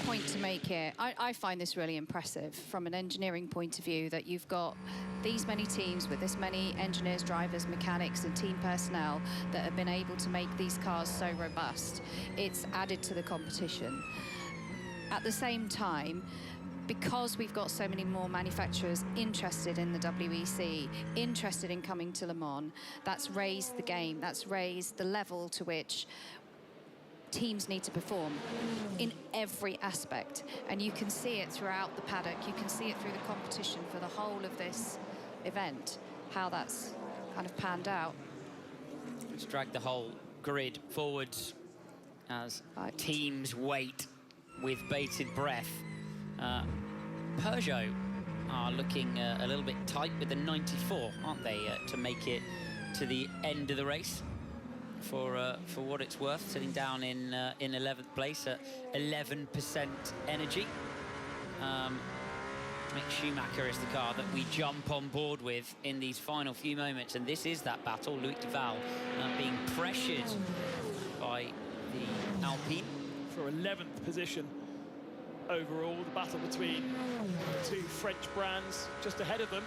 point to make here. I find this really impressive from an engineering point of view, that you've got these many teams with this many engineers, drivers, mechanics and team personnel that have been able to make these cars so robust. It's added to the competition. At the same time, because we've got so many more manufacturers interested in the WEC, interested in coming to Le Mans, that's raised the game, that's raised the level to which teams need to perform in every aspect. And you can see it throughout the paddock, you can see it through the competition for the whole of this event, how that's kind of panned out. Let's drag the whole grid forwards as teams wait with bated breath. Peugeot are looking a little bit tight with the 94, aren't they, to make it to the end of the race? For what it's worth, sitting down in 11th place at 11% energy. Mick Schumacher is the car that we jump on board with in these final few moments, and this is that battle. Loic Duval being pressured by the Alpine. For 11th position overall, the battle between the two French brands. Just ahead of them,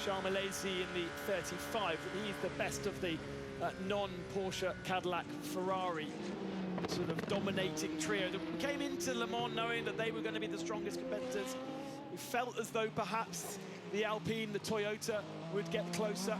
Charles Milesi in the 35. He's the best of the non-Porsche, Cadillac, Ferrari sort of dominating trio that came into Le Mans knowing that they were going to be the strongest competitors. We felt as though perhaps the Alpine, the Toyota, would get closer.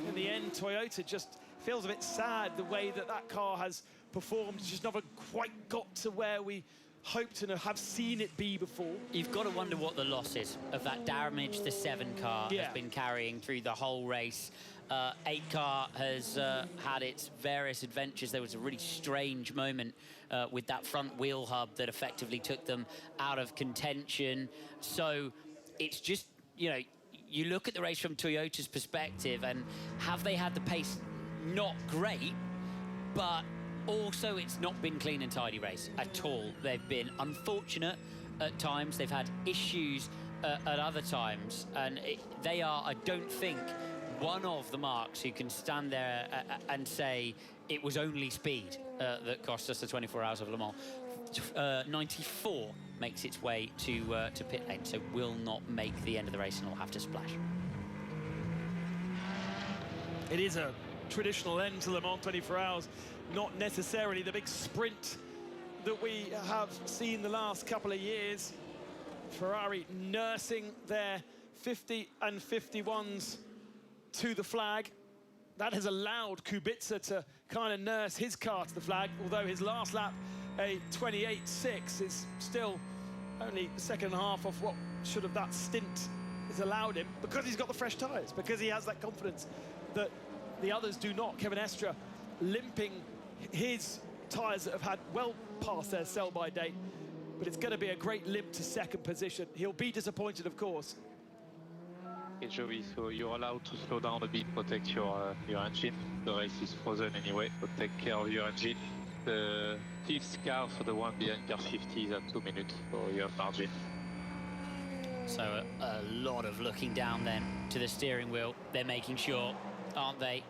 In the end, Toyota just feels a bit sad the way that that car has performed. It's just never quite got to where we hoped and have seen it be before. You've got to wonder what the loss is of that damage the 7 car has been carrying through the whole race. 8 car has had its various adventures. There was a really strange moment with that front wheel hub that effectively took them out of contention. So it's just, you know, you look at the race from Toyota's perspective, and have they had the pace? Not great, but also it's not been clean and tidy race at all. They've been unfortunate at times. They've had issues at other times, and they are, I don't think, one of the marks who can stand there and say it was only speed that cost us the 24 hours of Le Mans. 94 makes its way to pit lane, so will not make the end of the race and will have to splash. It is a traditional end to Le Mans 24 hours, not necessarily the big sprint that we have seen the last couple of years. Ferrari nursing their 50 and 51s to the flag. That has allowed Kubica to kind of nurse his car to the flag, although his last lap, a 28.6, is still only the second half of what should have that stint has allowed him, because he's got the fresh tyres, because he has that confidence that the others do not. Kevin Estre limping his tyres that have had well past their sell-by date, but it's going to be a great limp to second position. He'll be disappointed, of course. Okay, Joey, so you're allowed to slow down a bit, protect your engine. The race is frozen anyway, so take care of your engine. The 5th car for the one behind car 50 is at 2 minutes, so you have margin. So a lot of looking down then to the steering wheel. They're making sure, aren't they?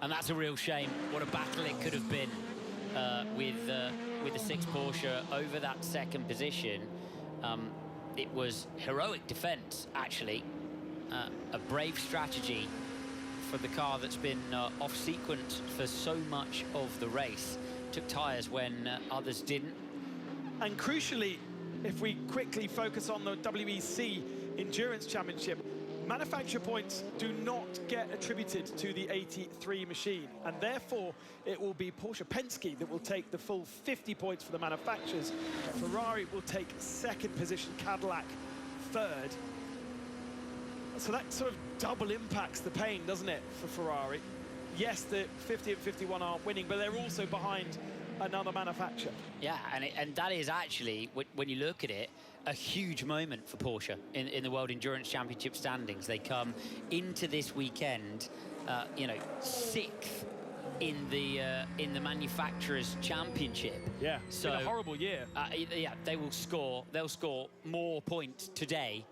And that's a real shame. What a battle it could have been with the 6 Porsche over that second position. It was heroic defense, actually. A brave strategy for the car that's been off sequence for so much of the race. Took tyres when others didn't. And crucially, if we quickly focus on the WEC Endurance Championship, manufacturer points do not get attributed to the 83 machine, and therefore it will be Porsche Penske that will take the full 50 points for the manufacturers. Ferrari will take second position, Cadillac third. So that sort of double impacts the pain, doesn't it, for Ferrari? Yes, the 50 and 51 aren't winning, but they're also behind another manufacturer. Yeah, and that is actually, when you look at it, a huge moment for Porsche in the World Endurance Championship standings. They come into this weekend, you know, 6th in the Manufacturers' Championship. Yeah, so it's been a horrible year. Yeah, they'll score more points today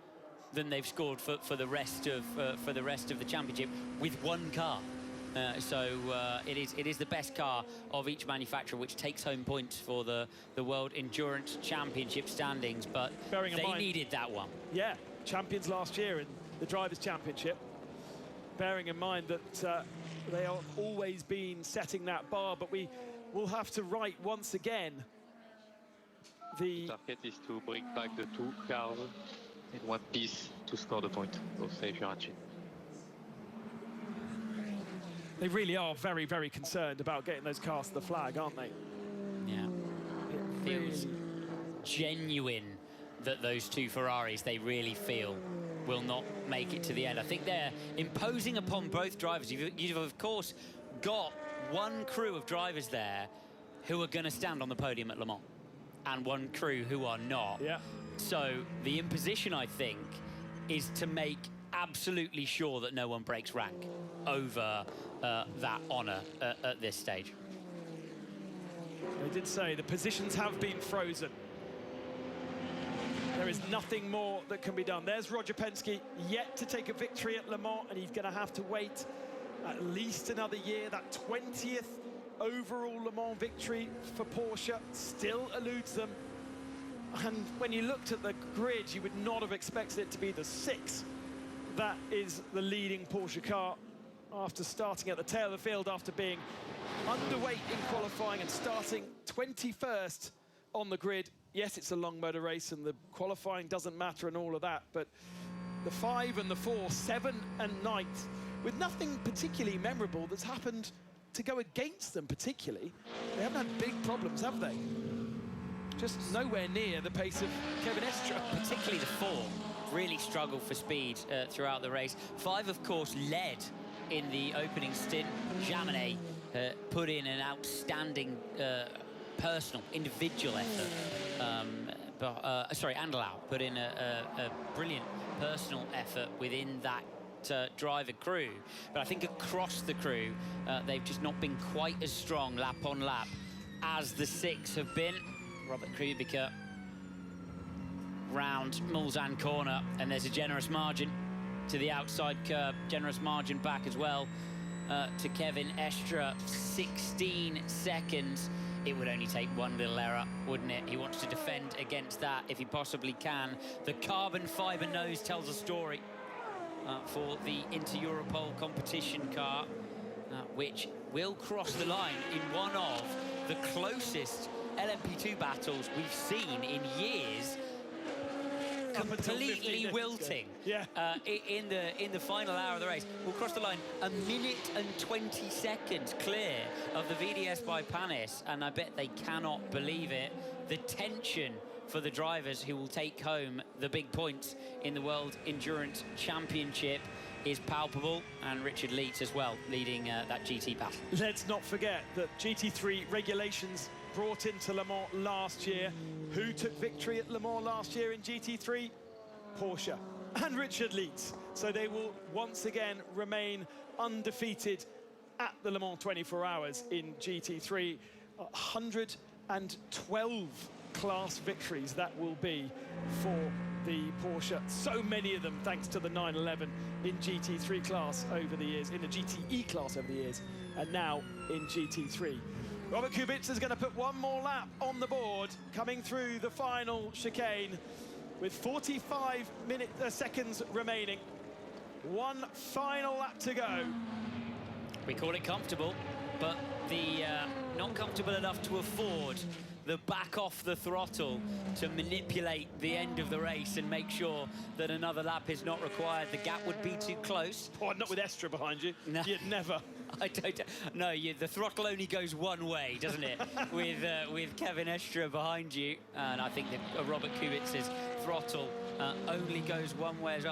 than they've scored for the rest of the championship with one car. It is the best car of each manufacturer, which takes home points for the World Endurance Championship standings. But Bearing in they mind, needed that one. Yeah, champions last year in the Drivers' Championship. Bearing in mind that they have always been setting that bar, but we will have to write once again The target is to bring back the 2 cars in one piece to score the point. So save your engine. They really are very, very concerned about getting those cars to the flag, aren't they? Yeah. It Feels really- genuine that those 2 Ferraris, they really feel, will not make it to the end. I think they're imposing upon both drivers. You've of course got one crew of drivers there who are going to stand on the podium at Le Mans, and one crew who are not. Yeah. So the imposition, I think, is to make absolutely sure that no one breaks rank over that honour at this stage. They did say the positions have been frozen. There is nothing more that can be done. There's Roger Penske, yet to take a victory at Le Mans, and he's going to have to wait at least another year. That 20th overall Le Mans victory for Porsche still eludes them. And when you looked at the grid, you would not have expected it to be the 6th. That is the leading Porsche car after starting at the tail of the field, after being underweight in qualifying and starting 21st on the grid. Yes, it's a long motor race and the qualifying doesn't matter and all of that, but the 5 and the 4, 7 and 9th, with nothing particularly memorable that's happened to go against them particularly. They haven't had big problems, have they? Just nowhere near the pace of Kevin Estre. Particularly the 4 really struggled for speed throughout the race. 5, of course, led in the opening stint. Jaminet put in an outstanding personal, individual effort. Andelao put in a brilliant personal effort within that driver crew. But I think across the crew, they've just not been quite as strong lap on lap as the 6 have been. Robert Kubica round Mulsanne corner, and there's a generous margin to the outside curb, generous margin back as well to Kevin Estre, 16 seconds. It would only take one little error, wouldn't it? He wants to defend against that if he possibly can. The carbon fibre nose tells a story for the Inter-Europol competition car, which will cross the line in one of the closest LMP2 battles we've seen in years. Completely wilting. Yeah. In the final hour of the race. We'll cross the line 1 minute and 20 seconds clear of the VDS by Panis, and I bet they cannot believe it. The tension for the drivers who will take home the big points in the World Endurance Championship is palpable, and Richard Leeds as well leading that GT battle. Let's not forget that GT3 regulations brought into Le Mans last year. Who took victory at Le Mans last year in GT3? Porsche and Richard Leeds. So they will once again remain undefeated at the Le Mans 24 Hours in GT3. 112 class victories that will be for the Porsche. So many of them thanks to the 911 in GT3 class over the years, in the GTE class over the years, and now in GT3. Robert Kubica is going to put one more lap on the board, coming through the final chicane with 45 seconds remaining. One final lap to go. We call it comfortable, but the not comfortable enough to afford the back off the throttle to manipulate the end of the race and make sure that another lap is not required. The gap would be too close. Oh, not with Estre behind you. No. You'd never. I don't. No, the throttle only goes one way, doesn't it? with Kevin Estre behind you, and I think that Robert Kubica's throttle only goes one way as well.